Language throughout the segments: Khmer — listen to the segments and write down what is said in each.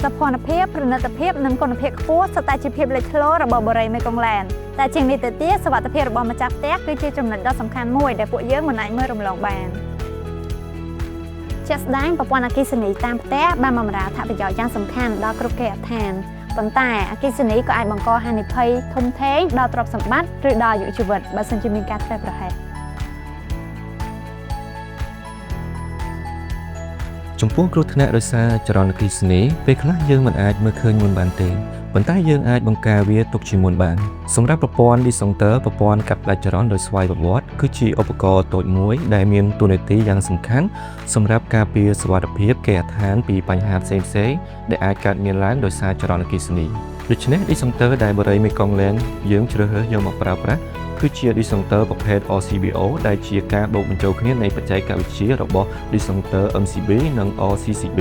สพนเพียบประนัตเพียบนั่งคนเพียบขั้วสไตล์จีเพียบเลยโลระบบบริเมกงแลนแต่จริงในเตี้ยสวัสดิเพียระบมาจับแตกคือจำนวนดอกสำคัญมวยแต่พวกเยอะเหมือนไหนเมื่อรำลองแบนเช็ดได้ประปวนอากิสนีตามแตกบ้านมราถ้าประโยชน์ยังสำคัญดอกกรุกเกตแทนปนแต่อากิสนีก็อาจบังกอฮันนิภัยทมเทงดอกตรบสมบัติหรือดอกอยู่ชีวิตบัสันจิมีการแปรประเหตุចំពោះគ្រោះថ្នាក់ដោយសារចរន្តអគ្គិសនីពេលខ្លះយើងមិនអាចមើលឃើញមុនបានទេប៉ុន្តែយើងអាចបង្ការវាទុកជាមុនបានសម្រាប់ប្រព័ន្ធ Disjunct ប្រព័ន្ធកាត់ផ្តាច់ចរន្តដោយស្វ័យប្រវត្តិគឺជាឧបករណ៍តូចមួយដែលមានតួនាទីយ៉ាងសំខាន់សម្រាប់ការពារសុវត្ថិភាពគេហដ្ឋានពីបញ្ហាផ្សេងៗដែលអាចកើតមានឡើងដោយសារចរន្តអគ្គិសនីដូច្នេះ Disjunct ដែលបរិយាមេកុងឡែនយើងជ្រើសរើសយកមកប្រើប្រាស់គឺជា Disjunct ប្រភេទ RCBO ដែលជាការបូកបញ្ចូលគ្នានៃបច្ចេកវិទ្យារបស់ Disjunct MCB និង RCCB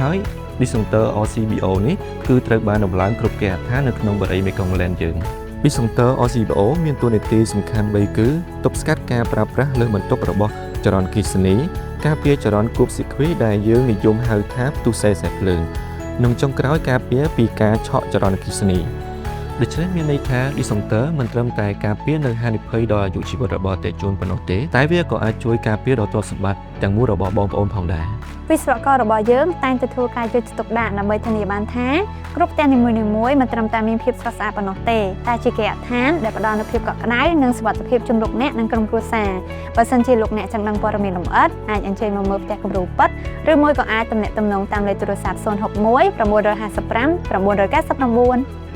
ហើយ Disjunct RCBO នេះគឺត្រូវបានដំឡើងគ្រប់គេហដ្ឋាននៅក្នុងបរិយាមេកុងឡែនយើង Disjunct RCBO មានតួនាទីសំខាន់3គឺទប់ស្កាត់ការប្រើប្រាស់លើសបន្ទប់របស់ចរន្តអគ្គិសនីការពារចរន្តគូបស៊ីគ្វីដែលយើងនិយមហៅថាផ្ទុះសេសេភ្លើងនិងចុងក្រោយការពារពីការឆក់ចរន្តអគ្គិសនីដូច្នេះមានន័យថា Disjunct មិនត្រឹមតែការពារនៅហានិភ័យដល់អាយុជីវិតរបស់អតិថិជនប៉ុណ្ណោះទេតែវាក៏អាចជួយការពារដល់ទ្រព្យសម្បត្តិទាំងមូលរបស់បងប្អូនផងដែរវិស្វកររបស់យើងតែងតែធ្វើការយកចិត្តទុកដាក់ដើម្បីធានាបានថាគ្រប់ទាំងនីមួយៗមិនត្រឹមតែមានភាពស្រស់ស្អាតប៉ុណ្ណោះទេតែជាគេហដ្ឋានដែលផ្ដល់នូវភាពកក់ក្ដៅនិងសុវត្ថិភាពជំរុកអ្នកនិងក្រុមគ្រួសារបើសិនជាលោកអ្នកចង់ដឹងព័ត៌មានលម្អិតអាចអញ្ជើញមកមើលផ្ទះគំរូប៉ិតឬមួយក៏អាចទំនាក់ទំនងតាមលេខទូរស័ព្ទ061 955 999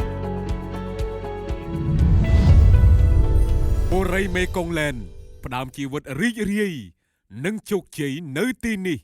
បូរីមេកុងឡែនផ្ដើមជីវិតរីករាយនិងជោគជ័យនៅទីនេះ